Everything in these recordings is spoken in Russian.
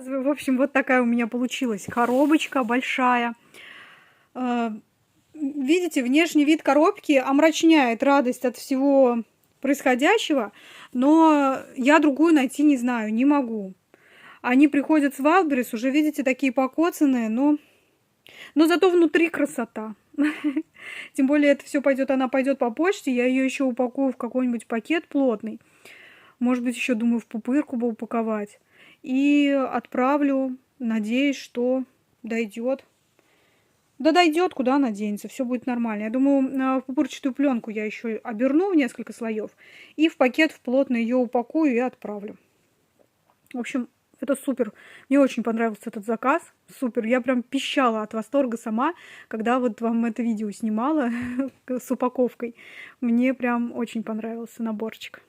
В общем, вот такая у меня получилась коробочка большая. Видите, внешний вид коробки омрачняет радость от всего происходящего, но я другую найти не знаю, не могу. Они приходят с Wildberries, уже, видите, такие покоцанные, но зато внутри красота. Тем более это все пойдет, она пойдет по почте, я ее еще упакую в какой-нибудь пакет плотный. Может быть, еще думаю в пупырку бы упаковать. И отправлю, надеюсь, что дойдет. Да дойдет, куда она денется, все будет нормально. Я думаю, в пупырчатую пленку я еще оберну в несколько слоев и в пакет в плотно ее упакую и отправлю. В общем, это супер. Мне очень понравился этот заказ. Супер. Я прям пищала от восторга сама, когда вот вам это видео снимала с упаковкой. Мне прям очень понравился наборчик.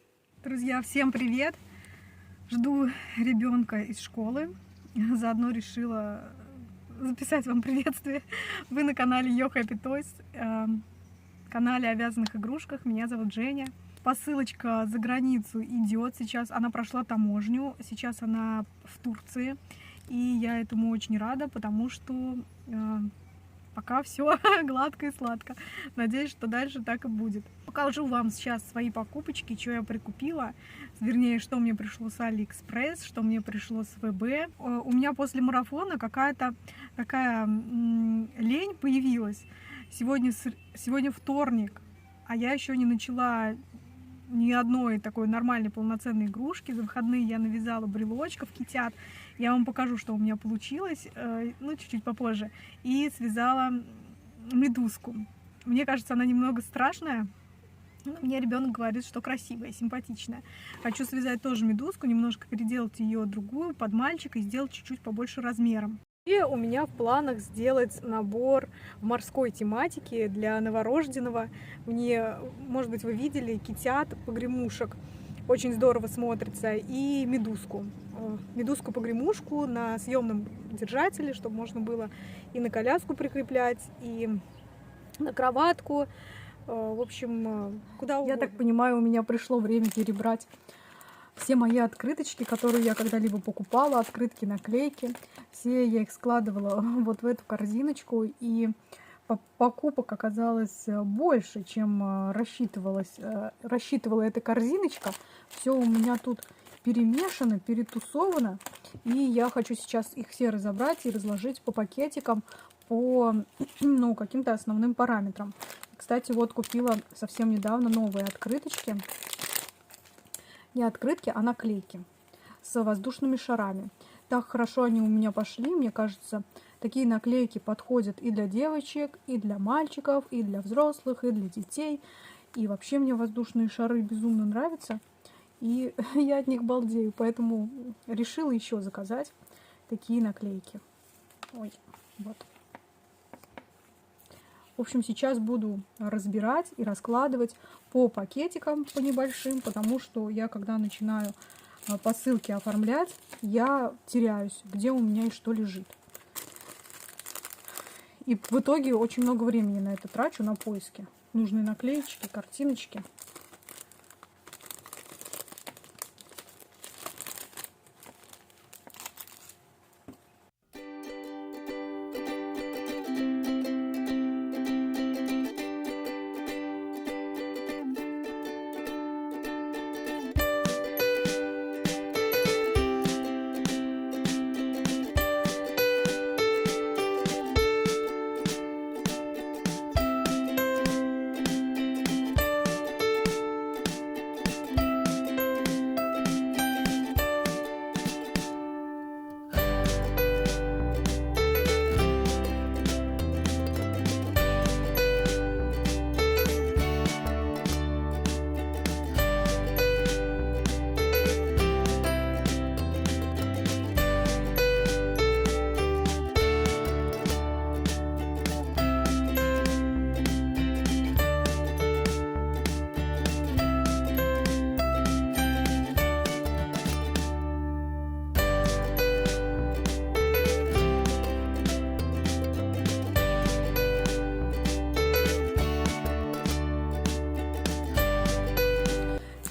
Друзья, всем привет! Жду ребенка из школы. Заодно решила записать вам приветствие. Вы на канале Yo Happy Toys, канале о вязаных игрушках. Меня зовут Женя. Посылочка за границу идет сейчас. Она прошла таможню. Сейчас она в Турции. И я этому очень рада, потому что пока все гладко и сладко. Надеюсь, что дальше так и будет. Покажу вам сейчас свои покупочки, что я прикупила. Вернее, что мне пришло с Алиэкспресс, что мне пришло с ВБ. У меня после марафона какая-то такая лень появилась. Сегодня вторник, а я еще не начала ни одной такой нормальной полноценной игрушки. За выходные я навязала брелочков китят. Я вам покажу, что у меня получилось, ну, чуть-чуть попозже. И связала медузку. Мне кажется, она немного страшная. Но мне ребенок говорит, что красивая, симпатичная. Хочу связать тоже медузку, немножко переделать ее другую, под мальчика, и сделать чуть-чуть побольше размером. И у меня в планах сделать набор в морской тематике для новорожденного. Мне, может быть, вы видели китят, погремушек. Очень здорово смотрится. И медузку. Медузку-погремушку на съемном держателе, чтобы можно было и на коляску прикреплять, и на кроватку. В общем, куда угодно. Я так понимаю, у меня пришло время перебрать все мои открыточки, которые я когда-либо покупала, открытки, наклейки. Все я их складывала вот в эту корзиночку, и покупок оказалось больше, чем рассчитывала эта корзиночка. Все у меня тут перемешано, перетусовано, и я хочу сейчас их все разобрать и разложить по пакетикам по каким-то основным параметрам. Кстати, вот купила совсем недавно новые открыточки. Не открытки, а наклейки с воздушными шарами. Так хорошо они у меня пошли. Мне кажется, такие наклейки подходят и для девочек, и для мальчиков, и для взрослых, и для детей. И вообще мне воздушные шары безумно нравятся. И я от них балдею. Поэтому решила еще заказать такие наклейки. Ой, вот. В общем, сейчас буду разбирать и раскладывать по пакетикам, по небольшим, потому что я, когда начинаю посылки оформлять, я теряюсь, где у меня и что лежит. И в итоге очень много времени на это трачу, на поиски. Нужные наклеечки, картиночки.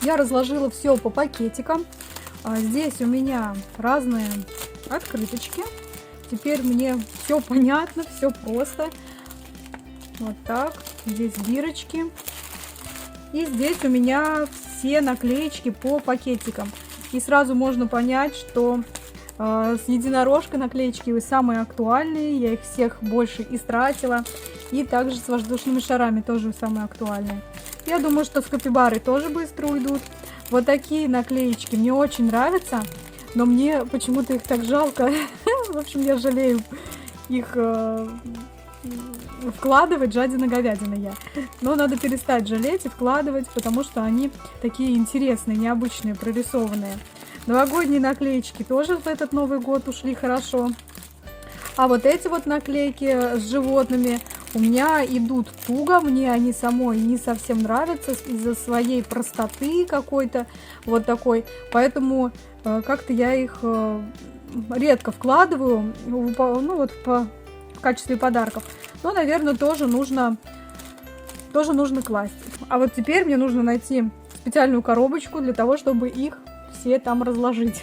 Я разложила все по пакетикам. Здесь у меня разные открыточки. Теперь мне все понятно, все просто. Вот так. Здесь бирочки. И здесь у меня все наклеечки по пакетикам. И сразу можно понять, что с единорожкой наклеечки самые актуальные. Я их всех больше истратила. И также с воздушными шарами тоже самые актуальные. Я думаю, что с капибарой тоже быстро уйдут. Вот такие наклеечки мне очень нравятся. Но мне почему-то их так жалко. В общем, я жалею их вкладывать, жадина-говядина я. Но надо перестать жалеть и вкладывать, потому что они такие интересные, необычные, прорисованные. Новогодние наклеечки тоже в этот Новый год ушли хорошо. А вот эти вот наклейки с животными у меня идут туго. Мне они самой не совсем нравятся из-за своей простоты какой-то вот такой. Поэтому как-то я их редко вкладываю, ну вот в качестве подарков. Но, наверное, тоже нужно класть. А вот теперь мне нужно найти специальную коробочку для того, чтобы их все там разложить.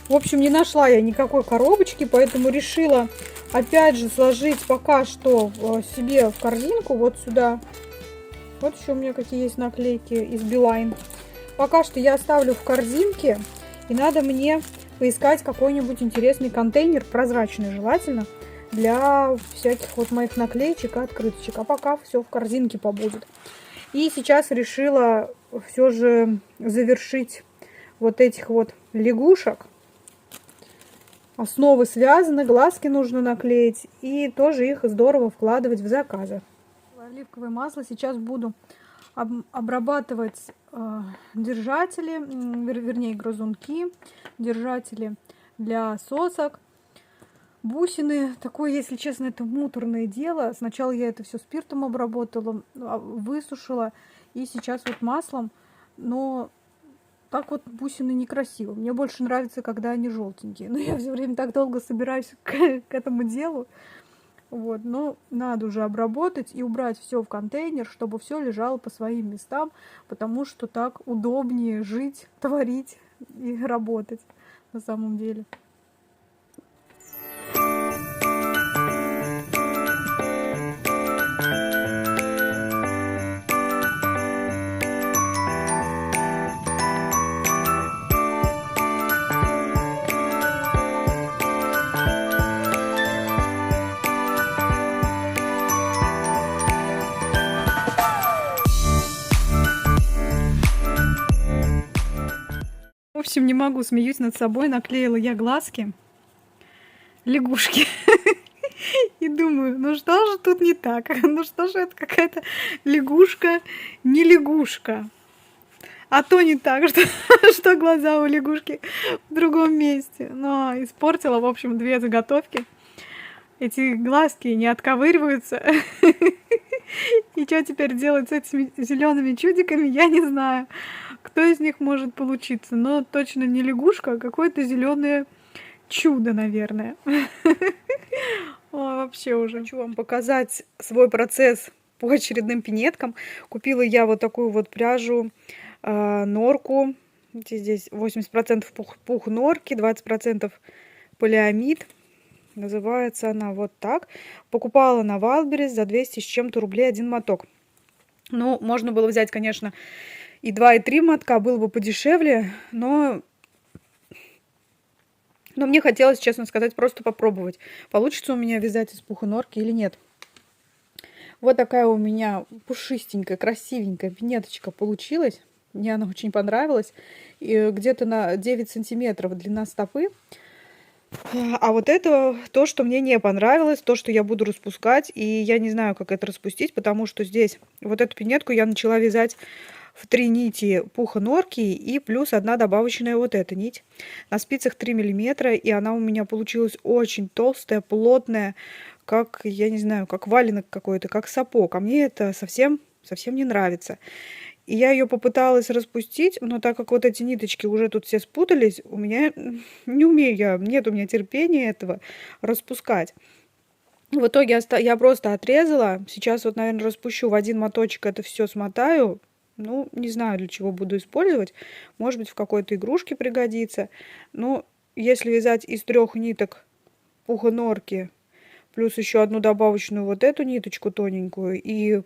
В общем, не нашла я никакой коробочки, поэтому решила опять же сложить пока что себе в корзинку вот сюда. Вот еще у меня какие есть наклейки из Билайн. Пока что я оставлю в корзинке, и надо мне поискать какой-нибудь интересный контейнер, прозрачный желательно, для всяких вот моих наклеечек и открыточек. А пока все в корзинке побудет. И сейчас решила все же завершить вот этих вот лягушек. Основы связаны, глазки нужно наклеить. И тоже их здорово вкладывать в заказы. Оливковое масло сейчас буду обрабатывать держатели, вернее грызунки, держатели для сосок. Бусины, такое, если честно, это муторное дело. Сначала я это все спиртом обработала, высушила, и сейчас вот маслом. Но так вот бусины некрасиво. Мне больше нравится, когда они желтенькие. Но я все время так долго собираюсь к этому делу. Вот, но надо уже обработать и убрать все в контейнер, чтобы все лежало по своим местам, потому что так удобнее жить, творить и работать на самом деле. В общем, не могу, смеюсь над собой. Наклеила я глазки лягушки. И думаю, ну что же тут не так? Ну что же это какая-то лягушка, не лягушка. А то не так, что глаза у лягушки в другом месте. Но испортила, в общем, 2 заготовки. Эти глазки не отковыриваются. И что теперь делать с этими зелеными чудиками, я не знаю. Кто из них может получиться. Но точно не лягушка, а какое-то зеленое чудо, наверное. Вообще уже. Хочу вам показать свой процесс по очередным пинеткам. Купила я вот такую вот пряжу, норку. Здесь 80% пух норки, 20% полиамид. Называется она вот так. Покупала на Wildberries за 200 с чем-то рублей один моток. Ну, можно было взять, конечно, и 2, и 3 мотка, было бы подешевле, но мне хотелось, честно сказать, просто попробовать, получится у меня вязать из пуха норки или нет. Вот такая у меня пушистенькая, красивенькая пинеточка получилась. Мне она очень понравилась. Где-то на 9 сантиметров длина стопы. А вот это то, что мне не понравилось, то, что я буду распускать. И я не знаю, как это распустить, потому что здесь вот эту пинетку я начала вязать в 3 нити пуха норки и плюс 1 добавочная вот эта нить. На спицах 3 миллиметра, и она у меня получилась очень толстая, плотная, как, я не знаю, как валенок какой-то, как сапог. А мне это совсем не нравится. И я ее попыталась распустить, но так как вот эти ниточки уже тут все спутались, у меня не умею я, нет у меня терпения этого распускать. В итоге я просто отрезала. Сейчас вот, наверное, распущу в один моточек, это все смотаю. Ну, не знаю, для чего буду использовать. Может быть, в какой-то игрушке пригодится. Но если вязать из 3 ниток пухонорки, плюс еще одну добавочную вот эту ниточку тоненькую и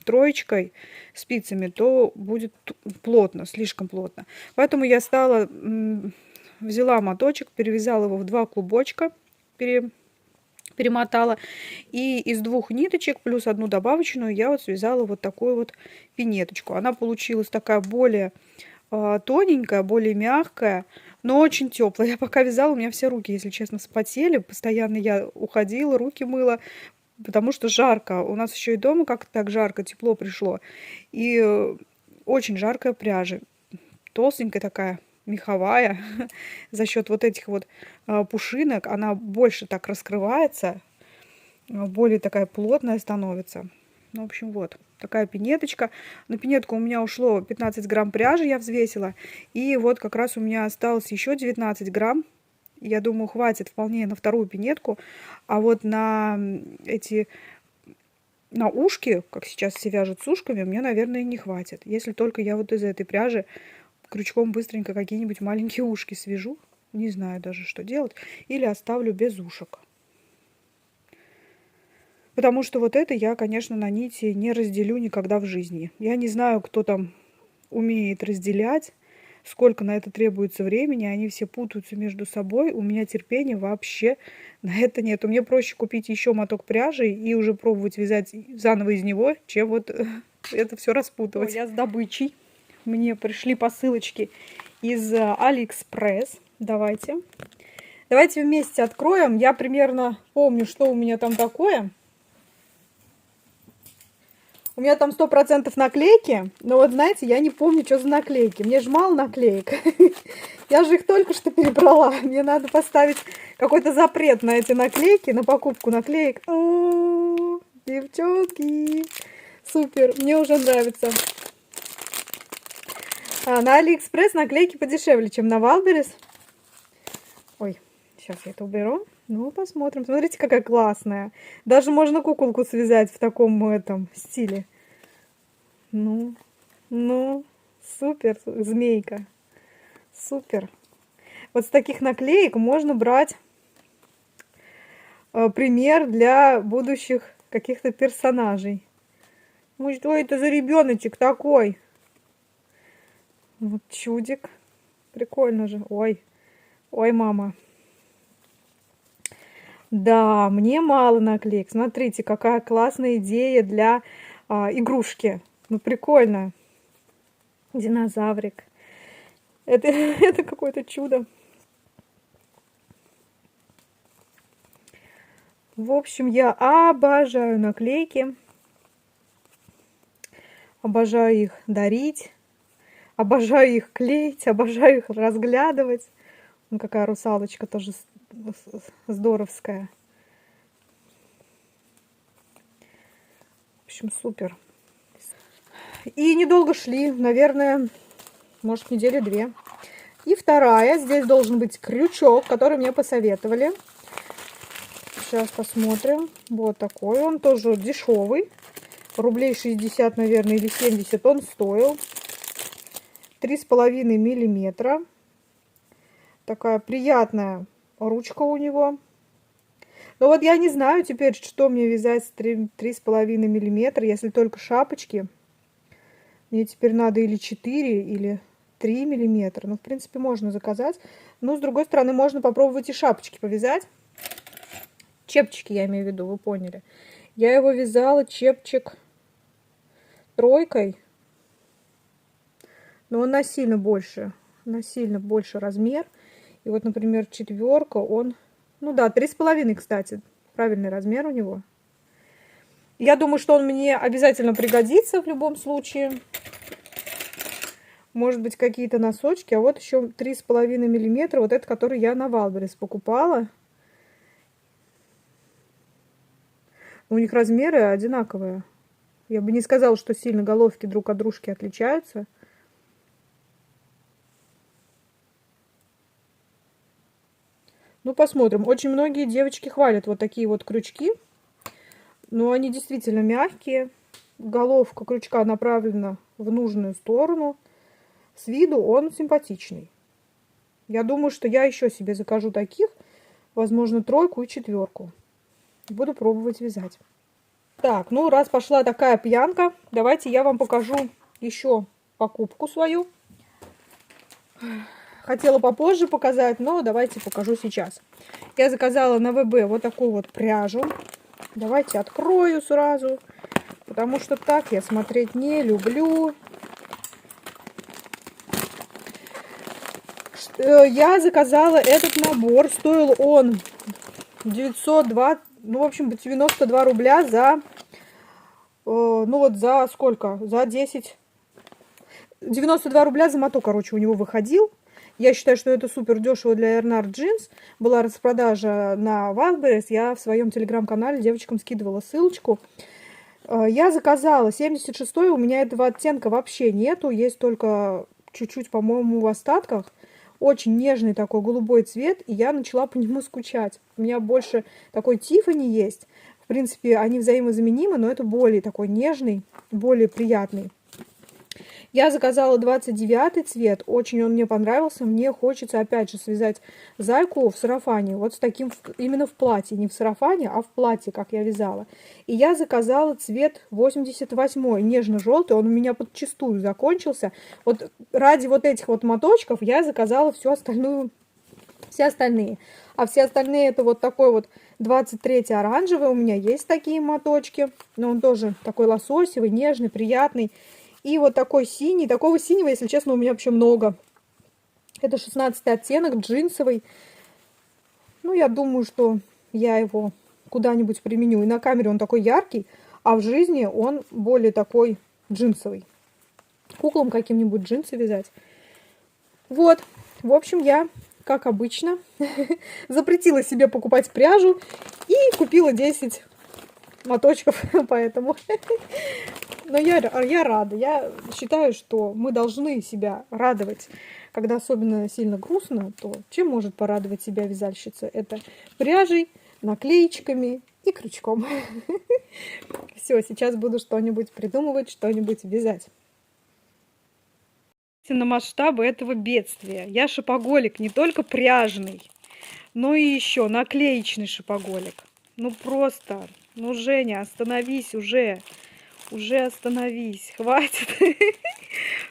троечкой спицами, то будет плотно, слишком плотно. Поэтому я взяла моточек, перевязала его в 2 клубочка, перемотала. И из 2 ниточек плюс одну добавочную я вот связала вот такую вот пинеточку. Она получилась такая более тоненькая, более мягкая, но очень теплая. Я пока вязала, у меня все руки, если честно, вспотели. Постоянно я уходила, руки мыла, потому что жарко. У нас еще и дома как-то так жарко, тепло пришло. И очень жаркая пряжа. Толстенькая такая, меховая. За счет вот этих вот пушинок она больше так раскрывается, более такая плотная становится. Ну, в общем, вот такая пинеточка. На пинетку у меня ушло 15 грамм пряжи, я взвесила. И вот как раз у меня осталось еще 19 грамм. Я думаю, хватит вполне на вторую пинетку. А вот на ушки, как сейчас все вяжут с ушками, мне, наверное, не хватит. Если только я вот из этой пряжи крючком быстренько какие-нибудь маленькие ушки свяжу. Не знаю даже, что делать. Или оставлю без ушек. Потому что вот это я, конечно, на нити не разделю никогда в жизни. Я не знаю, кто там умеет разделять, сколько на это требуется времени. Они все путаются между собой. У меня терпения вообще на это нет. Мне проще купить еще моток пряжи и уже пробовать вязать заново из него, чем вот это все распутывать. Ой, я с добычей. Мне пришли посылочки из Алиэкспресс. Давайте вместе откроем. Я примерно помню, что у меня там такое. У меня там 100% наклейки, но вот знаете, я не помню, что за наклейки. Мне же мало наклеек. Я же их только что перебрала. Мне надо поставить какой-то запрет на эти наклейки, на покупку наклеек. О, девчонки, супер, мне уже нравится. На Алиэкспресс наклейки подешевле, чем на Вайлдберрис. Ой, сейчас я это уберу. Ну, посмотрим. Смотрите, какая классная. Даже можно куколку связать в таком этом стиле. Ну, супер, змейка. Супер. Вот с таких наклеек можно брать пример для будущих каких-то персонажей. Ой, что это за ребеночек такой? Вот чудик. Прикольно же. Ой, мама. Да, мне мало наклеек. Смотрите, какая классная идея для игрушки. Ну, прикольно. Динозаврик. Это какое-то чудо. В общем, я обожаю наклейки. Обожаю их дарить. Обожаю их клеить. Обожаю их разглядывать. Ну, какая русалочка тоже здоровская. В общем, супер. И недолго шли, наверное, может, недели 2. И вторая. Здесь должен быть крючок, который мне посоветовали. Сейчас посмотрим. Вот такой. Он тоже дешевый. Рублей 60, наверное, или 70 он стоил. 3,5 миллиметра. Такая приятная ручка у него. Но вот я не знаю теперь, что мне вязать с 3,5 миллиметра, если только шапочки. Мне теперь надо или 4, или 3 миллиметра. Ну, в принципе, можно заказать. Но, с другой стороны, можно попробовать и шапочки повязать. Чепчики, я имею в виду, вы поняли. Я его вязала, чепчик, 3. Но он на сильно больше размер. И вот, например, 4, он, ну да, 3,5, кстати, правильный размер у него. Я думаю, что он мне обязательно пригодится в любом случае. Может быть, какие-то носочки. А вот еще 3,5 миллиметра, вот это, который я на Вайлдберрис покупала. У них размеры одинаковые. Я бы не сказала, что сильно головки друг от дружки отличаются. Ну, посмотрим. Очень многие девочки хвалят вот такие вот крючки. Но они действительно мягкие. Головка крючка направлена в нужную сторону. С виду он симпатичный. Я думаю, что я еще себе закажу таких, возможно, 3 и 4. Буду пробовать вязать. Так, ну раз пошла такая пьянка, давайте я вам покажу еще покупку свою. Хотела попозже показать, но давайте покажу сейчас. Я заказала на ВБ вот такую вот пряжу. Давайте открою сразу, потому что так я смотреть не люблю. Я заказала этот набор. Стоил он 902, ну, в общем, 92 рубля за, ну, вот за сколько? За 10. 92 рубля за моток, короче, у него выходил. Я считаю, что это супер дешево для Эрнар Джинс. Была распродажа на Wildberries. Я в своем телеграм-канале девочкам скидывала ссылочку. Я заказала 76-й. У меня этого оттенка вообще нету. Есть только чуть-чуть, по-моему, в остатках. Очень нежный такой голубой цвет. И я начала по нему скучать. У меня больше такой Тиффани есть. В принципе, они взаимозаменимы, но это более такой нежный, более приятный. Я заказала 29 цвет, очень он мне понравился. Мне хочется опять же связать зайку в сарафане, вот с таким, именно в платье, не в сарафане, а в платье, как я вязала. И я заказала цвет 88, нежно-желтый, он у меня подчистую закончился. Вот ради вот этих вот моточков я заказала все остальное, все остальные. А все остальные это вот такой вот 23 оранжевый, у меня есть такие моточки, но он тоже такой лососевый, нежный, приятный. И вот такой синий. Такого синего, если честно, у меня вообще много. Это 16 оттенок, джинсовый. Ну, я думаю, что я его куда-нибудь применю. И на камере он такой яркий, а в жизни он более такой джинсовый. Куклам каким-нибудь джинсы вязать. Вот. В общем, я, как обычно, запретила себе покупать пряжу и купила 10 моточков, поэтому... Но я рада. Я считаю, что мы должны себя радовать. Когда особенно сильно грустно, то чем может порадовать себя вязальщица? Это пряжей, наклеечками и крючком. Все, сейчас буду что-нибудь придумывать, что-нибудь вязать. На масштабы этого бедствия. Я шопоголик не только пряжный, но и еще наклеечный шопоголик. Ну просто, ну, Женя, остановись уже. Уже остановись, хватит.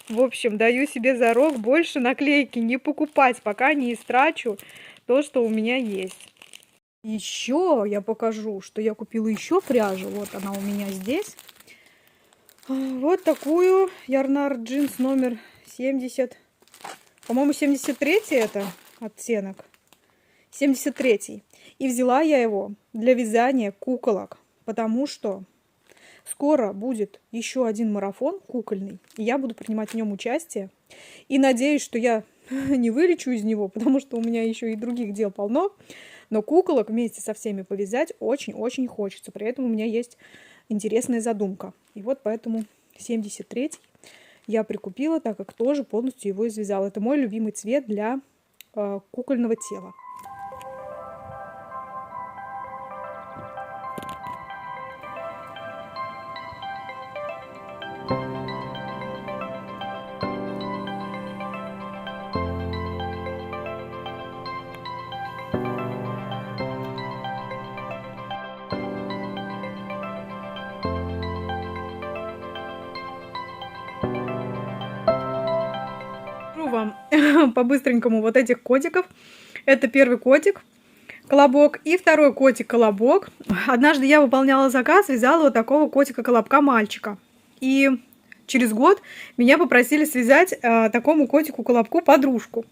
В общем, даю себе зарок больше наклейки не покупать, пока не истрачу то, что у меня есть. Еще я покажу, что я купила еще пряжу. Вот она у меня здесь. Вот такую Ярнар джинс номер 70. По-моему, 73 это оттенок. 73. И взяла я его для вязания куколок, потому что скоро будет еще один марафон кукольный, и я буду принимать в нем участие. И надеюсь, что я не вылечу из него, потому что у меня еще и других дел полно. Но куколок вместе со всеми повязать очень-очень хочется. При этом у меня есть интересная задумка. И вот поэтому 73-й я прикупила, так как тоже полностью его извязала. Это мой любимый цвет для кукольного тела. Вам по-быстренькому вот этих котиков. Это первый котик, колобок, и второй котик, колобок. Однажды я выполняла заказ, вязала вот такого котика-колобка мальчика. И через год меня попросили связать такому котику-колобку подружку.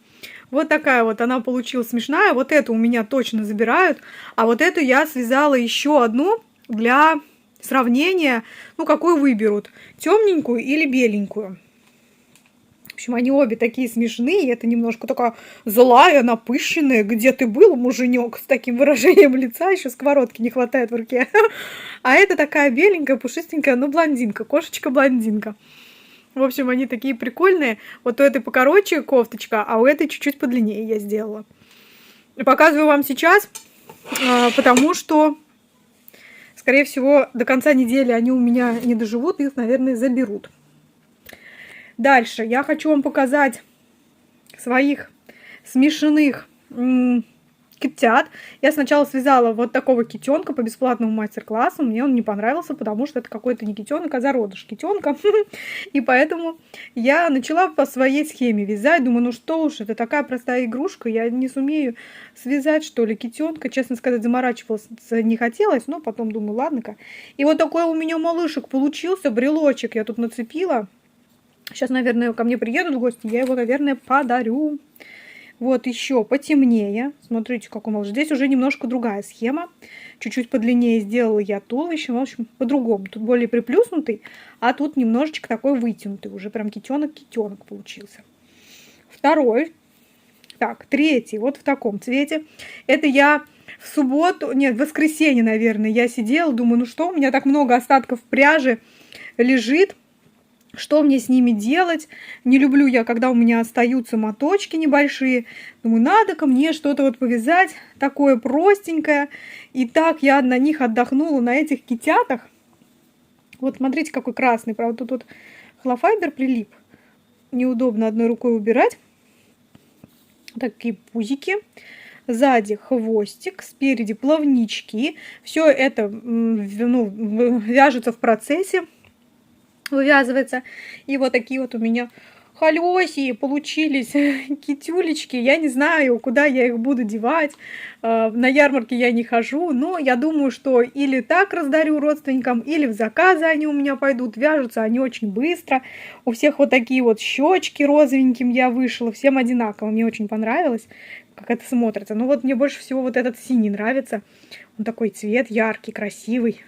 Вот такая вот она получилась смешная. Вот эту у меня точно забирают. А вот эту я связала еще одну для сравнения. Ну, какую выберут? Темненькую или беленькую? В общем, они обе такие смешные. Это немножко такая злая, напыщенная. Где ты был, муженек? С таким выражением лица. Еще сковородки не хватает в руке. А это такая беленькая, пушистенькая, ну, блондинка. Кошечка-блондинка. В общем, они такие прикольные. Вот у этой покороче кофточка, а у этой чуть-чуть подлиннее я сделала. И показываю вам сейчас, потому что, скорее всего, до конца недели они у меня не доживут. Их, наверное, заберут. Дальше я хочу вам показать своих смешанных китят. Я сначала связала вот такого китенка по бесплатному мастер-классу. Мне он не понравился, потому что это какой-то не китенок, а зародыш китенка. И поэтому я начала по своей схеме вязать. Думаю, ну что уж, это такая простая игрушка, я не сумею связать, что ли, китенка. Честно сказать, заморачиваться не хотелось, но потом думаю, ладно-ка. И вот такой у меня малышек получился, брелочек я тут нацепила. Сейчас, наверное, ко мне приедут гости, я его, наверное, подарю. Вот еще потемнее. Смотрите, как он может. Здесь уже немножко другая схема. Чуть-чуть подлиннее сделала я туловище. В общем, по-другому. Тут более приплюснутый, а тут немножечко такой вытянутый. Уже прям китенок-китенок получился. Второй. Так, третий. Вот в таком цвете. Это я в субботу, нет, в воскресенье, наверное, я сидела. Думаю, ну что, у меня так много остатков пряжи лежит. Что мне с ними делать? Не люблю я, когда у меня остаются моточки небольшие. Думаю, надо ко мне что-то вот повязать, такое простенькое. И так я на них отдохнула, на этих китятах. Вот смотрите, какой красный. Правда, тут вот холофайбер прилип. Неудобно одной рукой убирать. Такие пузики. Сзади хвостик, спереди плавнички. Все это вяжется в процессе. Вывязывается. И вот такие вот у меня холёсии получились китюлечки. Я не знаю, куда я их буду девать. На ярмарке я не хожу, но я думаю, что или так раздарю родственникам, или в заказы они у меня пойдут. Вяжутся они очень быстро. У всех вот такие вот щечки розовеньким я вышила. Всем одинаково. Мне очень понравилось, как это смотрится. Но вот мне больше всего вот этот синий нравится. Он такой цвет яркий, красивый.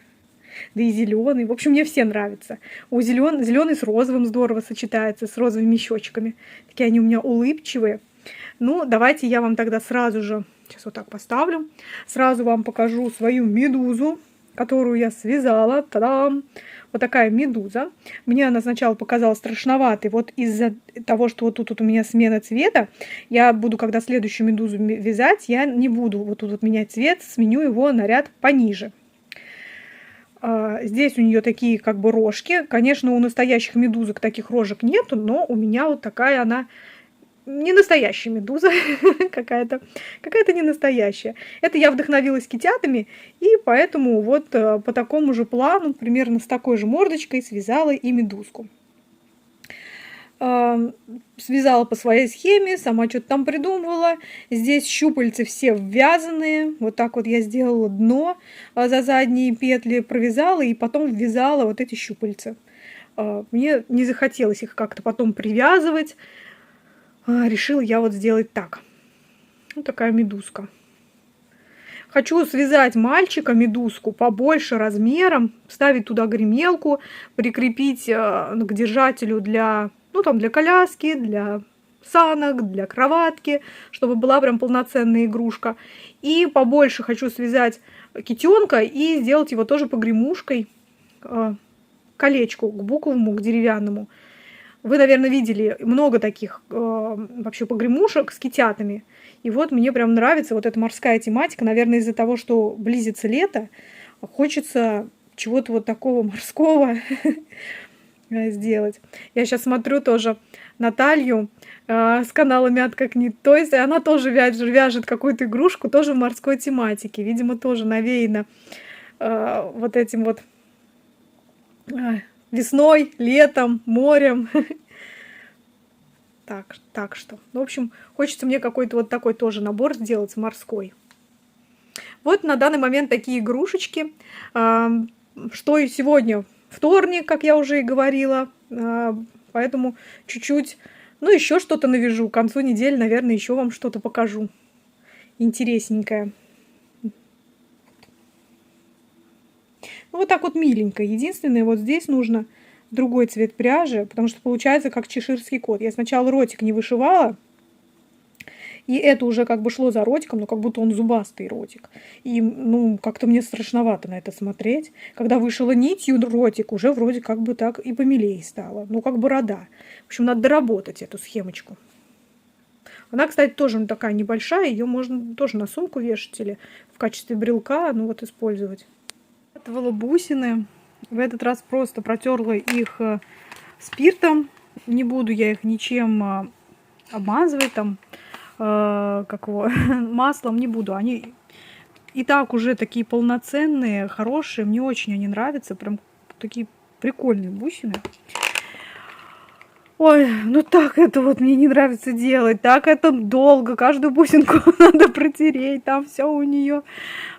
Да и зеленый. В общем, мне все нравятся. Зеленый с розовым здорово сочетается, с розовыми щечками. Такие они у меня улыбчивые. Ну, давайте я вам тогда сразу же, сейчас вот так поставлю, сразу вам покажу свою медузу, которую я связала. Та-дам! Вот такая медуза. Мне она сначала показалась страшноватой. Вот из-за того, что вот тут у меня смена цвета, я буду, когда следующую медузу вязать, я не буду вот тут вот менять цвет, сменю его на ряд пониже. Здесь у нее такие как бы рожки. Конечно, у настоящих медузок таких рожек нету, но у меня вот такая она не настоящая медуза, какая-то не настоящая. Это я вдохновилась китятами, и поэтому вот по такому же плану, примерно с такой же мордочкой, связала и медузку. Связала по своей схеме, сама что-то там придумывала. Здесь щупальцы все ввязанные. Вот так вот я сделала дно за задние петли, провязала и потом ввязала вот эти щупальца. Мне не захотелось их как-то потом привязывать. Решила я вот сделать так. Вот такая медузка. Хочу связать мальчика медузку побольше размером, вставить туда гремелку, прикрепить к держателю для... Ну, там для коляски, для санок, для кроватки, чтобы была прям полноценная игрушка. И побольше хочу связать китенка и сделать его тоже погремушкой, колечку к буковому, к деревянному. Вы, наверное, видели много таких вообще погремушек с китятами. И вот мне прям нравится вот эта морская тематика. Наверное, из-за того, что близится лето, хочется чего-то вот такого морского сделать. Я сейчас смотрю тоже Наталью с канала Мятка Книт. То есть она тоже вяжет какую-то игрушку, тоже в морской тематике. Видимо, тоже навеяно вот этим вот весной, летом, морем. Так что, в общем, хочется мне какой-то вот такой тоже набор сделать морской. Вот на данный момент такие игрушечки. Что и сегодня вторник, как я уже и говорила, поэтому чуть-чуть, ну, еще что-то навяжу. К концу недели, наверное, еще вам что-то покажу интересненькое. Ну, вот так вот миленько. Единственное, вот здесь нужно другой цвет пряжи, потому что получается как чеширский кот. Я сначала ротик не вышивала, и это уже как бы шло за ротиком, но как будто он зубастый ротик. И, ну, как-то мне страшновато на это смотреть. Когда вышила нитью ротик, уже вроде как бы так и помилее стало. Ну, как борода. В общем, надо доработать эту схемочку. Она, кстати, тоже такая небольшая. Ее можно тоже на сумку вешать или в качестве брелка, ну, вот использовать. Отвала бусины. В этот раз просто протерла их спиртом. Не буду я их ничем обмазывать там. как его, маслом не буду. Они и так уже такие полноценные, хорошие. Мне очень они нравятся. Прям такие прикольные бусины. Ой, ну так это вот мне не нравится делать. Так это долго. Каждую бусинку надо протереть. Там все у нее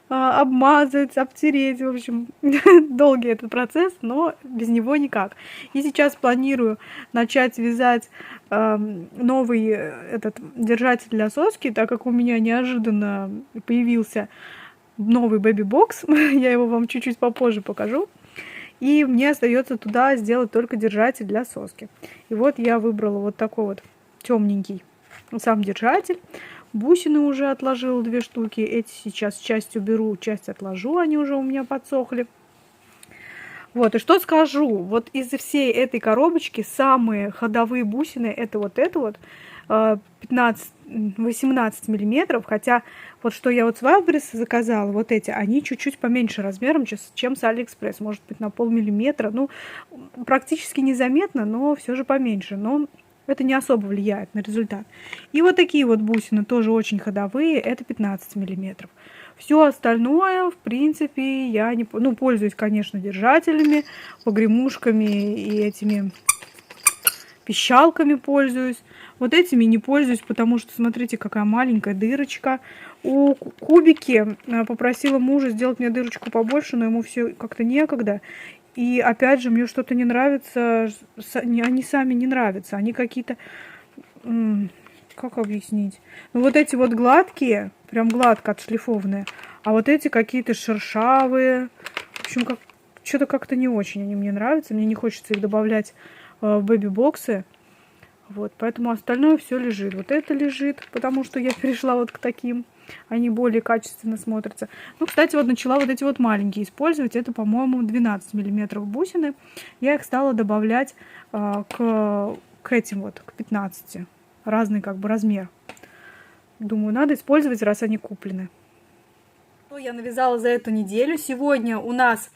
обмазать, обтереть. В общем, долгий этот процесс, но без него никак. И сейчас планирую начать вязать новый этот держатель для соски, так как у меня неожиданно появился новый бэби-бокс. Я его вам чуть-чуть попозже покажу. И мне остается туда сделать только держатель для соски. И вот я выбрала вот такой вот темненький сам держатель. Бусины уже отложила 2 штуки. Эти сейчас часть уберу, часть отложу. Они уже у меня подсохли. Вот, и что скажу. Вот из всей этой коробочки самые ходовые бусины это вот 18 миллиметров, хотя вот что я вот с Wildberries заказала, вот эти, они чуть-чуть поменьше размером, чем с AliExpress, может быть на полмиллиметра, ну, практически незаметно, но все же поменьше, но это не особо влияет на результат. И вот такие вот бусины тоже очень ходовые, это 15 миллиметров. Все остальное, в принципе, я не, ну, пользуюсь, конечно, держателями, погремушками и этими пищалками пользуюсь. Вот этими не пользуюсь, потому что, смотрите, какая маленькая дырочка. У кубики попросила мужа сделать мне дырочку побольше, но ему все как-то некогда. И опять же, мне что-то не нравится. Они сами не нравятся. Они какие-то... Как объяснить? Ну, вот эти вот гладкие, прям гладко отшлифованные. А вот эти какие-то шершавые. В общем, что-то как-то не очень они мне нравятся. Мне не хочется их добавлять в бэби-боксы. Вот, поэтому остальное все лежит. Вот это лежит, потому что я перешла вот к таким. Они более качественно смотрятся. Ну, кстати, вот начала вот эти вот маленькие использовать. Это, по-моему, 12 миллиметров бусины. Я их стала добавлять к этим вот, к 15. Разный как бы размер. Думаю, надо использовать, раз они куплены. Что я навязала за эту неделю? Сегодня у нас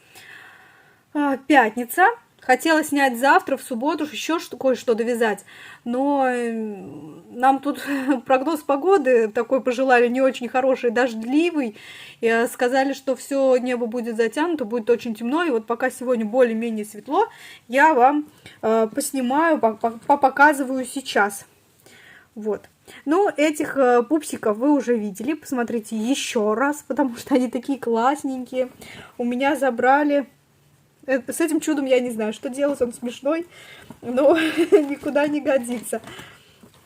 пятница. Хотела снять завтра, в субботу, еще кое-что довязать. Но нам тут прогноз погоды такой пожелали, не очень хороший, дождливый. И сказали, что все небо будет затянуто, будет очень темно. И вот пока сегодня более-менее светло, я вам поснимаю, показываю сейчас. Вот. Ну, этих пупсиков вы уже видели. Посмотрите еще раз, потому что они такие классненькие. У меня забрали... С этим чудом я не знаю, что делать, он смешной, но никуда не годится.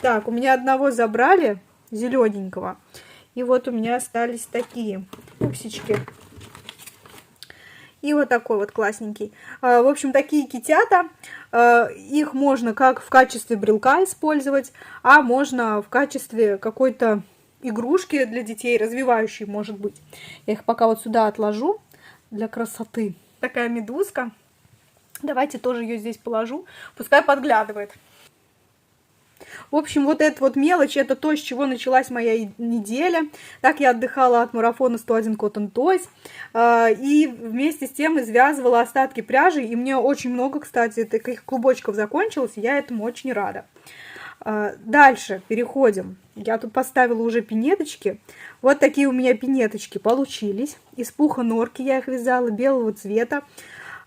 Так, у меня одного забрали, зелененького. И вот у меня остались такие пупсички. И вот такой вот классненький. В общем, такие китята. Их можно как в качестве брелка использовать, а можно в качестве какой-то игрушки для детей, развивающей, может быть. Я их пока вот сюда отложу для красоты. Такая медузка. Давайте тоже ее здесь положу. Пускай подглядывает. В общем, вот эта вот мелочь, это то, с чего началась моя неделя. Так я отдыхала от марафона 101 Cotton Toys. И вместе с тем извязывала остатки пряжи. И мне очень много, кстати, таких клубочков закончилось. И я этому очень рада. Дальше переходим. Я тут поставила уже пинеточки. Вот такие у меня пинеточки получились. Из пуха норки я их вязала, белого цвета.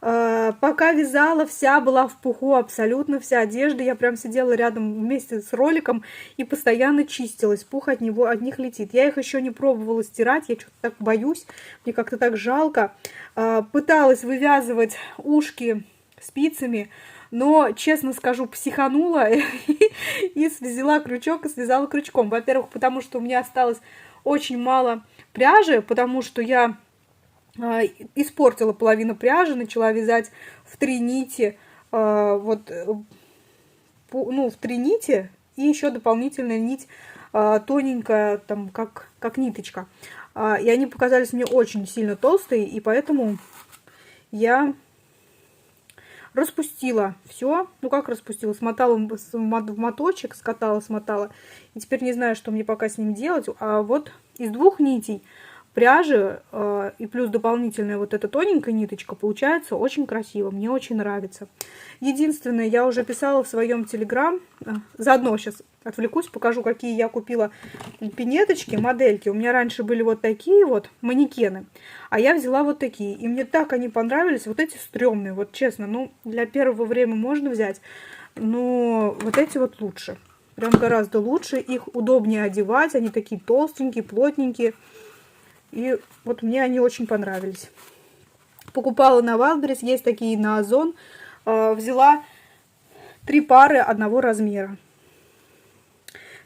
Пока вязала, вся была в пуху, абсолютно вся одежда. Я прям сидела рядом вместе с роликом и постоянно чистилась. Пух от них летит. Я их еще не пробовала стирать, я что-то так боюсь. Мне как-то так жалко. Пыталась вывязывать ушки спицами. Но, честно скажу, психанула и взяла крючок и связала крючком. Во-первых, потому что у меня осталось очень мало пряжи, потому что я испортила половину пряжи, начала вязать в 3 нити, в 3 нити, и еще дополнительная нить тоненькая, там, как ниточка. И они показались мне очень сильно толстые, и поэтому я... распустила все. Ну, как распустила? Смотала в моточек, скатала, смотала. И теперь не знаю, что мне пока с ним делать. А вот из 2 нитей пряжи, и плюс дополнительная вот эта тоненькая ниточка, получается очень красиво, мне очень нравится. Единственное, я уже писала в своем телеграм, заодно сейчас отвлекусь, покажу, какие я купила пинеточки, модельки. У меня раньше были вот такие вот манекены, а я взяла вот такие, и мне так они понравились, вот эти стрёмные, вот честно, ну, для первого времени можно взять, но вот эти вот лучше. Прям гораздо лучше, их удобнее одевать, они такие толстенькие, плотненькие. И вот мне они очень понравились. Покупала на Wildberries, есть такие на Озон. Взяла 3 пары одного размера.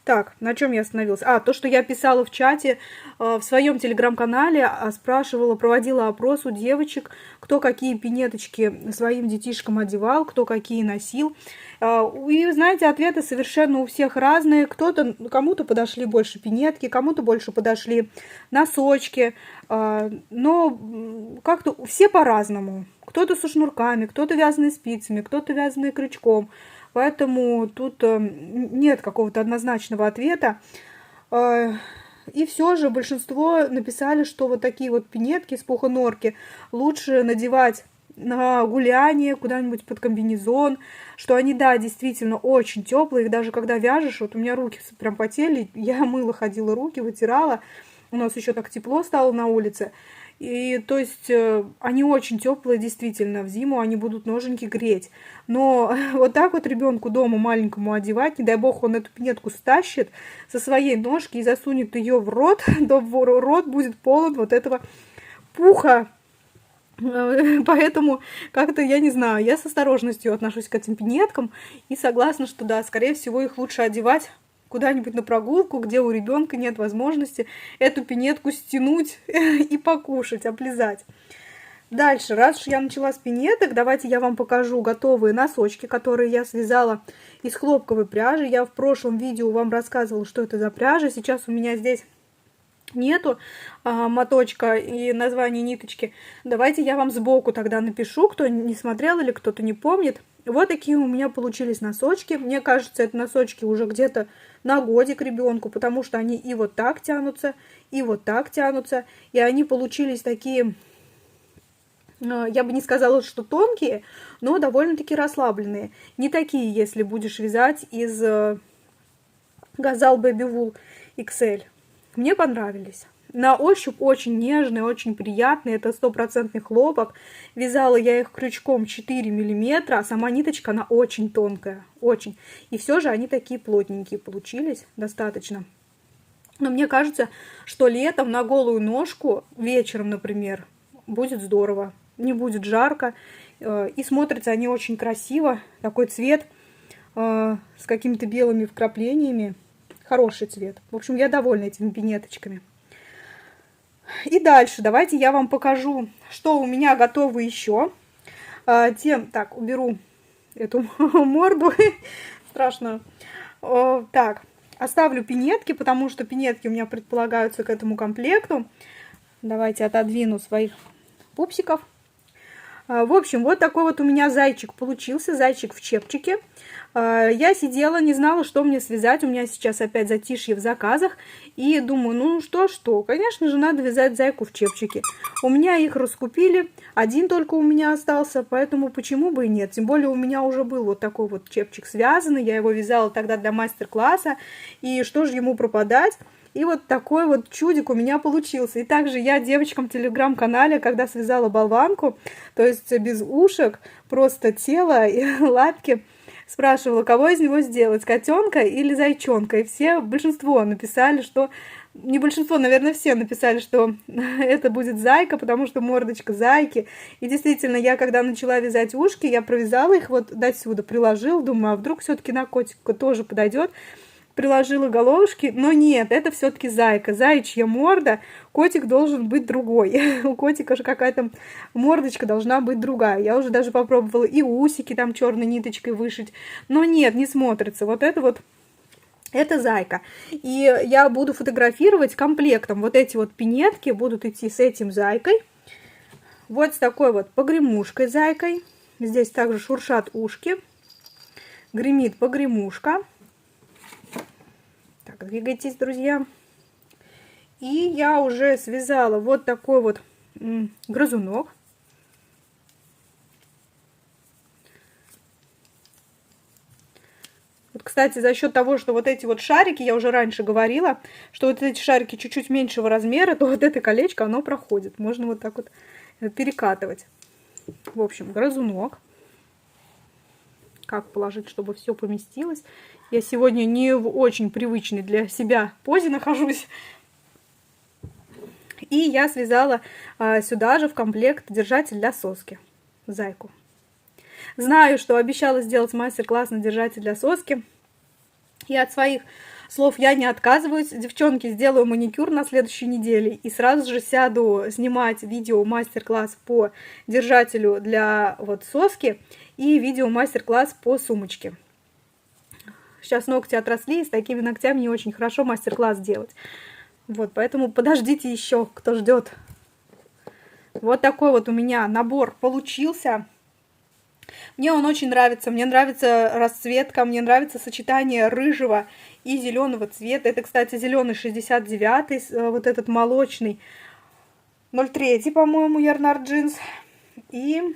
Так, на чем я остановилась? То, что я писала в чате, в своем телеграм-канале, спрашивала, проводила опрос у девочек, кто какие пинеточки своим детишкам одевал, кто какие носил. И, знаете, ответы совершенно у всех разные. Кому-то подошли больше пинетки, кому-то больше подошли носочки. Но как-то все по-разному. Кто-то со шнурками, кто-то вязаный спицами, кто-то вязаный крючком. Поэтому тут нет какого-то однозначного ответа. И все же большинство написали, что вот такие вот пинетки с пуха-норки лучше надевать на гуляние, куда-нибудь под комбинезон, что они, да, действительно очень теплые, и даже когда вяжешь, вот у меня руки прям потели, я мыла, ходила руки, вытирала, у нас еще так тепло стало на улице, и то есть они очень теплые, действительно, в зиму они будут ноженьки греть, но вот так вот ребенку дома маленькому одевать, не дай бог он эту пинетку стащит со своей ножки и засунет ее в рот, то рот будет полон вот этого пуха. Поэтому как-то, я не знаю, я с осторожностью отношусь к этим пинеткам и согласна, что да, скорее всего, их лучше одевать куда-нибудь на прогулку, где у ребенка нет возможности эту пинетку стянуть и покушать, облизать. Дальше, раз уж я начала с пинеток, давайте я вам покажу готовые носочки, которые я связала из хлопковой пряжи. Я в прошлом видео вам рассказывала, что это за пряжа. Сейчас у меня здесь нету моточка и название ниточки. Давайте я вам сбоку тогда напишу, кто не смотрел или кто-то не помнит. Вот такие у меня получились носочки. Мне кажется, это носочки уже где-то на годик ребенку, потому что они и вот так тянутся, и вот так тянутся. И они получились такие, я бы не сказала, что тонкие, но довольно-таки расслабленные. Не такие, если будешь вязать из Gazal Baby Wool XL. Мне понравились. На ощупь очень нежные, очень приятные. Это 100% хлопок. Вязала я их крючком 4 мм, а сама ниточка, она очень тонкая. Очень. И все же они такие плотненькие получились. Достаточно. Но мне кажется, что летом на голую ножку, вечером, например, будет здорово. Не будет жарко. И смотрятся они очень красиво. Такой цвет с какими-то белыми вкраплениями. Хороший цвет. В общем, я довольна этими пинеточками. И дальше давайте я вам покажу, что у меня готово еще. Так, уберу эту морду страшную. Так, оставлю пинетки, потому что пинетки у меня предполагаются к этому комплекту. Давайте отодвину своих пупсиков. В общем, вот такой вот у меня зайчик получился, зайчик в чепчике. Я сидела, не знала, что мне связать. У меня сейчас опять затишье в заказах. И думаю, ну что, конечно же, надо вязать зайку в чепчике. У меня их раскупили, один только у меня остался, поэтому почему бы и нет. Тем более у меня уже был вот такой вот чепчик связанный. Я его вязала тогда для мастер-класса. И что же ему пропадать? И вот такой вот чудик у меня получился. И также я девочкам в телеграм-канале, когда связала болванку, то есть без ушек, просто тело и лапки, спрашивала, кого из него сделать, котенка или зайчонка. И большинство написали, что... Не большинство, наверное, все написали, что это будет зайка, потому что мордочка зайки. И действительно, я когда начала вязать ушки, я провязала их вот до сюда, приложила, думаю, а вдруг все-таки на котика тоже подойдет. Приложила головушки, но нет, это все-таки зайка, заячья морда, котик должен быть другой. У котика же какая-то мордочка должна быть другая. Я уже даже попробовала и усики там черной ниточкой вышить, но нет, не смотрится. Вот это зайка. И я буду фотографировать комплектом. Вот эти вот пинетки будут идти с этим зайкой. Вот с такой вот погремушкой зайкой. Здесь также шуршат ушки. Гремит погремушка. Так, двигайтесь, друзья. И я уже связала вот такой вот грызунок. Вот, кстати, за счет того, что вот эти вот шарики, я уже раньше говорила, что вот эти шарики чуть-чуть меньшего размера, то вот это колечко, оно проходит. Можно вот так вот перекатывать. В общем, грызунок. Как положить, чтобы все поместилось. Я сегодня не в очень привычной для себя позе нахожусь. И я связала сюда же в комплект держатель для соски. Зайку. Знаю, что обещала сделать мастер-класс на держатель для соски. И от своих слов я не отказываюсь. Девчонки, сделаю маникюр на следующей неделе. И сразу же сяду снимать видео мастер-класс по держателю для вот соски. И видео мастер-класс по сумочке. Сейчас ногти отросли, и с такими ногтями не очень хорошо мастер-класс делать. Вот, поэтому подождите еще, кто ждет. Вот такой вот у меня набор получился. Мне он очень нравится. Мне нравится расцветка, мне нравится сочетание рыжего и зеленого цвета. Это, кстати, зеленый 69-й, вот этот молочный 03, по-моему, Ярнард джинс. И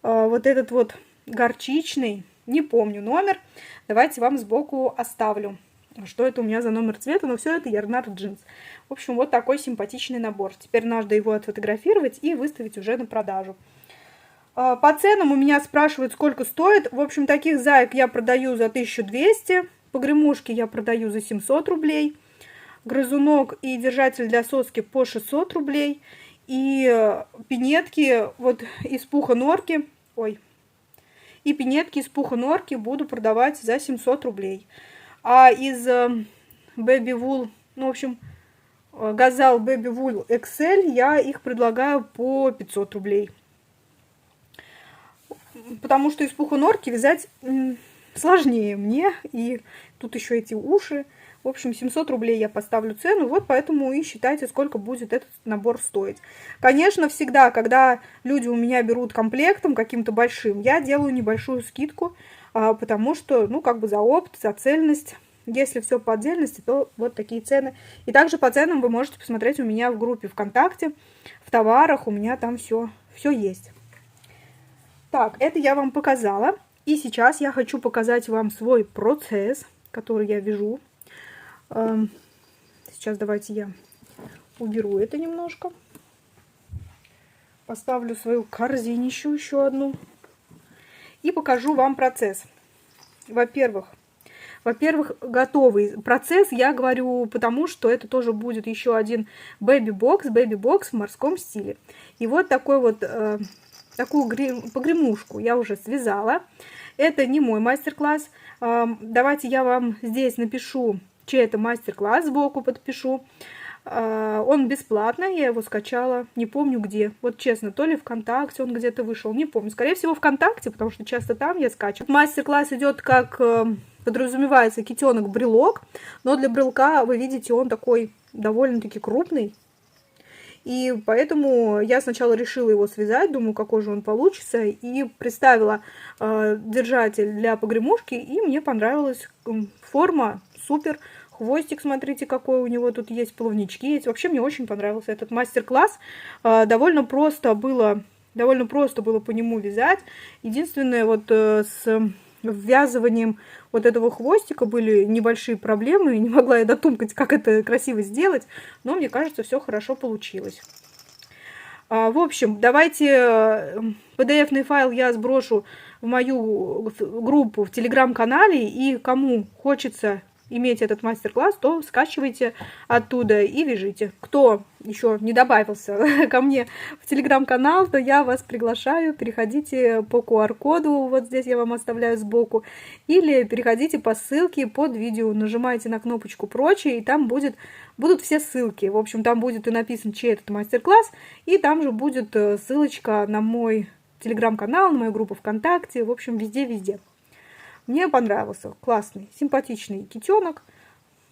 вот этот вот горчичный, не помню номер. Давайте вам сбоку оставлю, что это у меня за номер цвета, но все это Ярнард джинс. В общем, вот такой симпатичный набор. Теперь надо его отфотографировать и выставить уже на продажу. По ценам у меня спрашивают, сколько стоит. В общем, таких заек я продаю за 1200. Погремушки я продаю за 700 рублей. Грызунок и держатель для соски по 600 рублей. И пинетки вот из пуха норки. И пинетки из пуха норки буду продавать за 700 рублей. А из Baby Wool, ну, в общем, Газал Baby Wool XL, я их предлагаю по 500 рублей. Потому что из пуха норки вязать сложнее мне. И тут еще эти уши. В общем, 700 рублей я поставлю цену. Вот поэтому и считайте, сколько будет этот набор стоить. Конечно, всегда, когда люди у меня берут комплектом каким-то большим, я делаю небольшую скидку. Потому что, ну, как бы за опыт, за цельность. Если все по отдельности, то вот такие цены. И также по ценам вы можете посмотреть у меня в группе ВКонтакте. В товарах у меня там все есть. Так, это я вам показала. И сейчас я хочу показать вам свой процесс, который я вяжу. Сейчас давайте я уберу это немножко. Поставлю свою корзинищу еще одну. И покажу вам процесс. Во-первых, готовый процесс, я говорю, потому что это тоже будет еще один бэби-бокс в морском стиле. И вот такой вот... Такую погремушку я уже связала. Это не мой мастер-класс. Давайте я вам здесь напишу, чей это мастер-класс, сбоку подпишу. Он бесплатный, я его скачала, не помню где. Вот честно, то ли ВКонтакте он где-то вышел, не помню. Скорее всего ВКонтакте, потому что часто там я скачиваю. Мастер-класс идет, как подразумевается, китенок-брелок. Но для брелка, вы видите, он такой довольно-таки крупный. И поэтому я сначала решила его связать, думаю, какой же он получится, и представила держатель для погремушки, и мне понравилась форма, супер, хвостик, смотрите, какой у него тут есть, плавнички есть. Вообще мне очень понравился этот мастер-класс, довольно просто было по нему вязать. Единственное, вот с ввязыванием вот этого хвостика были небольшие проблемы, не могла я дотумкать, как это красиво сделать, но мне кажется, все хорошо получилось. В общем, давайте PDF-ный файл я сброшу в мою группу в телеграм-канале, и кому хочется иметь этот мастер-класс, то скачивайте оттуда и вяжите. Кто еще не добавился ко мне в телеграм-канал, то я вас приглашаю, переходите по QR-коду, вот здесь я вам оставляю сбоку, или переходите по ссылке под видео, нажимайте на кнопочку «Прочее», и там будут все ссылки. В общем, там будет и написан, чей этот мастер-класс, и там же будет ссылочка на мой телеграм-канал, на мою группу ВКонтакте, в общем, везде-везде. Мне понравился, классный, симпатичный китенок.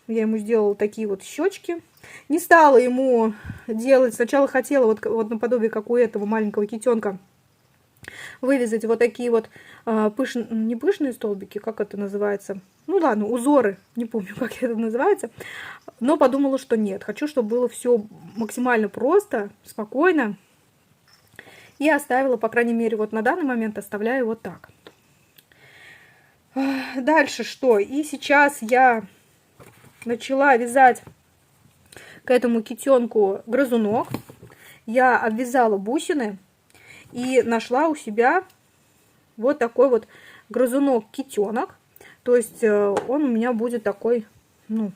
Я ему сделала такие вот щечки. Не стала ему делать, сначала хотела вот наподобие, как у этого маленького китенка, вывязать вот такие вот не пышные столбики, как это называется, ну ладно, узоры, не помню, как это называется, но подумала, что нет, хочу, чтобы было все максимально просто, спокойно, и оставила, по крайней мере, вот на данный момент оставляю вот так. Дальше что? И сейчас я начала вязать к этому китенку грызунок. Я обвязала бусины и нашла у себя вот такой вот грызунок-китенок. То есть он у меня будет такой, ну,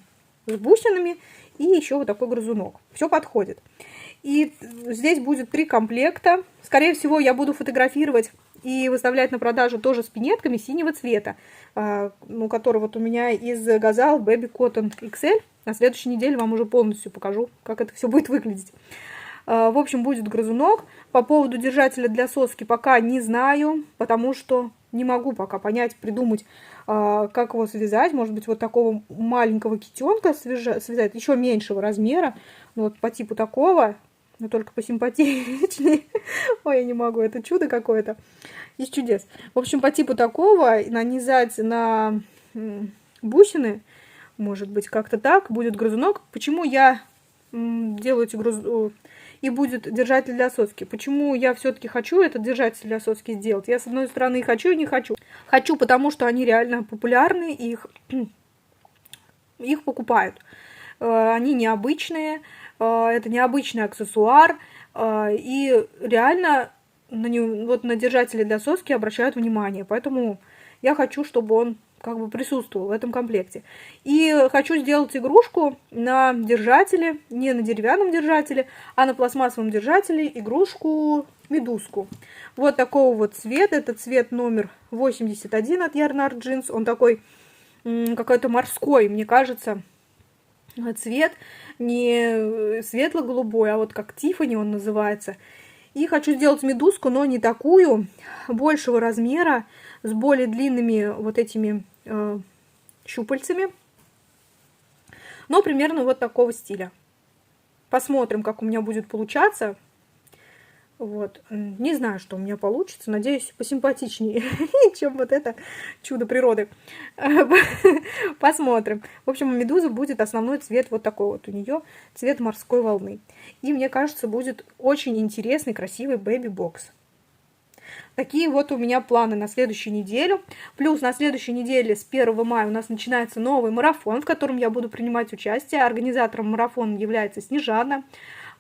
с бусинами и еще вот такой грызунок. Все подходит. И здесь будет 3 комплекта. Скорее всего, я буду фотографировать и выставлять на продажу тоже с пинетками синего цвета, ну, который вот у меня из Gazal Baby Cotton XL. На следующей неделе вам уже полностью покажу, как это все будет выглядеть. В общем, будет грызунок. По поводу держателя для соски пока не знаю, потому что не могу пока понять, придумать, как его связать. Может быть, вот такого маленького китенка связать, еще меньшего размера, ну, вот по типу такого, но только посимпатичнее. Ой, я не могу, это чудо какое-то. Из чудес. В общем, по типу такого нанизать на бусины, может быть, как-то так, будет грызунок. Почему я делаю эти грызунки? И будет держатель для соски. Почему я все-таки хочу этот держатель для соски сделать? Я, с одной стороны, хочу и не хочу. Хочу, потому что они реально популярны, их покупают. Они необычные, это необычный аксессуар, и реально вот на держатели для соски обращают внимание. Поэтому я хочу, чтобы он как бы присутствовал в этом комплекте. И хочу сделать игрушку на держателе, не на деревянном держателе, а на пластмассовом держателе, игрушку-медузку. Вот такого вот цвета. Это цвет номер 81 от Yarnart Jeans. Он такой какой-то морской, мне кажется, цвет. Не светло-голубой, а вот как Тиффани он называется. И хочу сделать медузку, но не такую, большего размера, с более длинными вот этими щупальцами. Но примерно вот такого стиля. Посмотрим, как у меня будет получаться. Вот. Не знаю, что у меня получится. Надеюсь, посимпатичнее, чем вот это чудо природы. Посмотрим. В общем, у медузы будет основной цвет вот такой вот у нее. Цвет морской волны. И мне кажется, будет очень интересный, красивый бэби-бокс. Такие вот у меня планы на следующую неделю. Плюс на следующей неделе с 1 мая у нас начинается новый марафон, в котором я буду принимать участие. Организатором марафона является Снежана.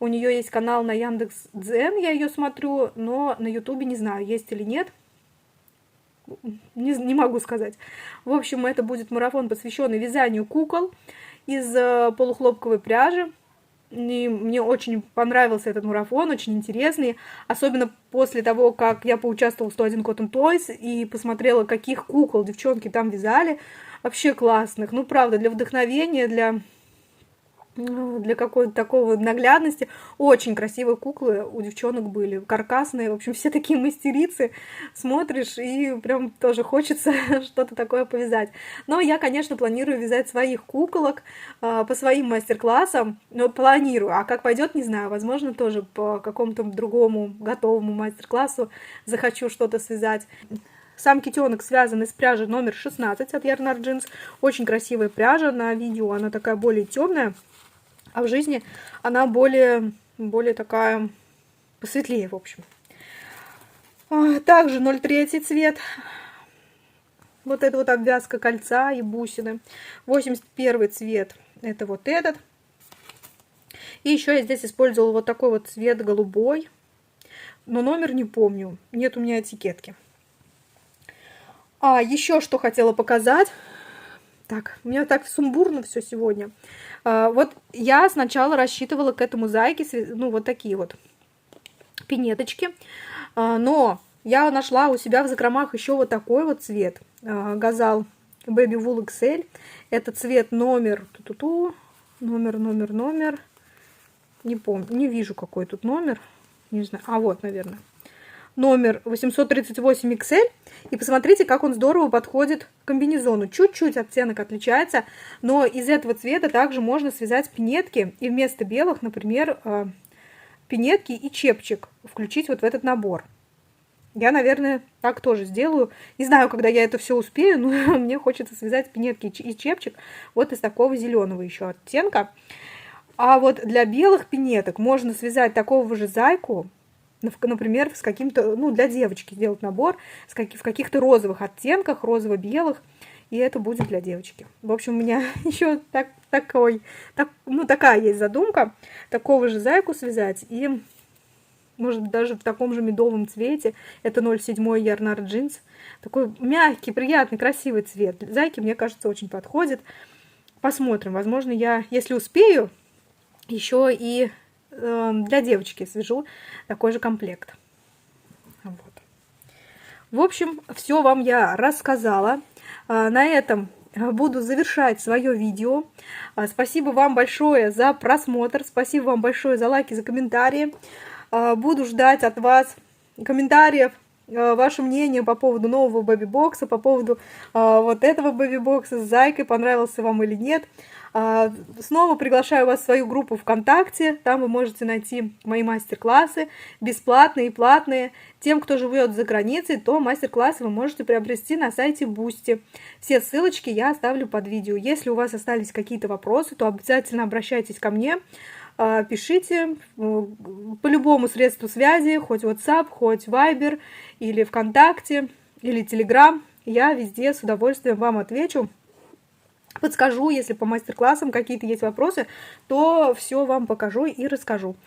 У нее есть канал на Яндекс.Дзен, я ее смотрю, но на Ютубе не знаю, есть или нет. Не могу сказать. В общем, это будет марафон, посвященный вязанию кукол из полухлопковой пряжи. И мне очень понравился этот марафон, очень интересный. Особенно после того, как я поучаствовала в 101 Cotton Toys и посмотрела, каких кукол девчонки там вязали. Вообще классных. Ну, правда, для вдохновения, для какой-то такого наглядности. Очень красивые куклы у девчонок были, каркасные, в общем, все такие мастерицы. Смотришь, и прям тоже хочется что-то такое повязать. Но я, конечно, планирую вязать своих куколок по своим мастер-классам, но планирую, а как пойдет, не знаю, возможно, тоже по какому-то другому готовому мастер-классу захочу что-то связать. Сам китенок связан из пряжи номер 16 от Yarnart Jeans. Очень красивая пряжа, на видео она такая более темная, а в жизни она более такая посветлее, в общем. Также 03 цвет. Вот это вот обвязка кольца и бусины. 81 цвет это вот этот. И еще я здесь использовала вот такой вот цвет голубой. Но номер не помню. Нет у меня этикетки. Еще что хотела показать. Так, у меня так сумбурно все сегодня. Вот я сначала рассчитывала к этому зайке, ну, вот такие вот пинеточки. Но я нашла у себя в закромах еще вот такой вот цвет. Gazal Baby Wool XL. Это цвет номер... Номер. Не помню, не вижу, какой тут номер. Не знаю. Вот, наверное. Номер 838 XL. И посмотрите, как он здорово подходит к комбинезону. Чуть-чуть оттенок отличается, но из этого цвета также можно связать пинетки. И вместо белых, например, пинетки и чепчик включить вот в этот набор. я, наверное, так тоже сделаю. Не знаю, когда я это все успею, но мне хочется связать пинетки и чепчик вот из такого зеленого еще оттенка. А вот для белых пинеток можно связать такого же зайку, например, с каким-то, ну, для девочки сделать набор в каких-то розовых оттенках, розово-белых, и это будет для девочки. В общем, у меня еще такая есть задумка, такого же зайку связать, и, может быть, даже в таком же медовом цвете. Это 0,7 Ярнар джинс. Такой мягкий, приятный, красивый цвет. Зайки, мне кажется, очень подходит. Посмотрим. Возможно, я, если успею, еще и для девочки свяжу такой же комплект. Вот. В общем, все вам я рассказала. На этом буду завершать свое видео. Спасибо вам большое за просмотр. Спасибо вам большое за лайки, за комментарии. Буду ждать от вас комментариев, ваше мнение по поводу нового бэби-бокса, по поводу вот этого бэби-бокса с зайкой, понравился вам или нет. Снова приглашаю вас в свою группу ВКонтакте, там вы можете найти мои мастер-классы, бесплатные и платные. Тем, кто живет за границей, то мастер-классы вы можете приобрести на сайте Boosty. Все ссылочки я оставлю под видео. Если у вас остались какие-то вопросы, то обязательно обращайтесь ко мне, пишите по любому средству связи, хоть WhatsApp, хоть Viber, или ВКонтакте, или Telegram. Я везде с удовольствием вам отвечу. Подскажу, если по мастер-классам какие-то есть вопросы, то все вам покажу и расскажу.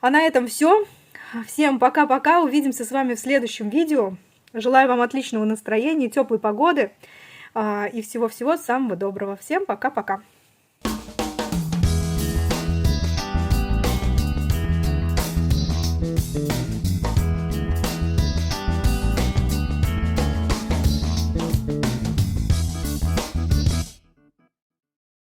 А на этом все. Всем пока-пока. Увидимся с вами в следующем видео. Желаю вам отличного настроения, теплой погоды и всего-всего самого доброго. Всем пока-пока.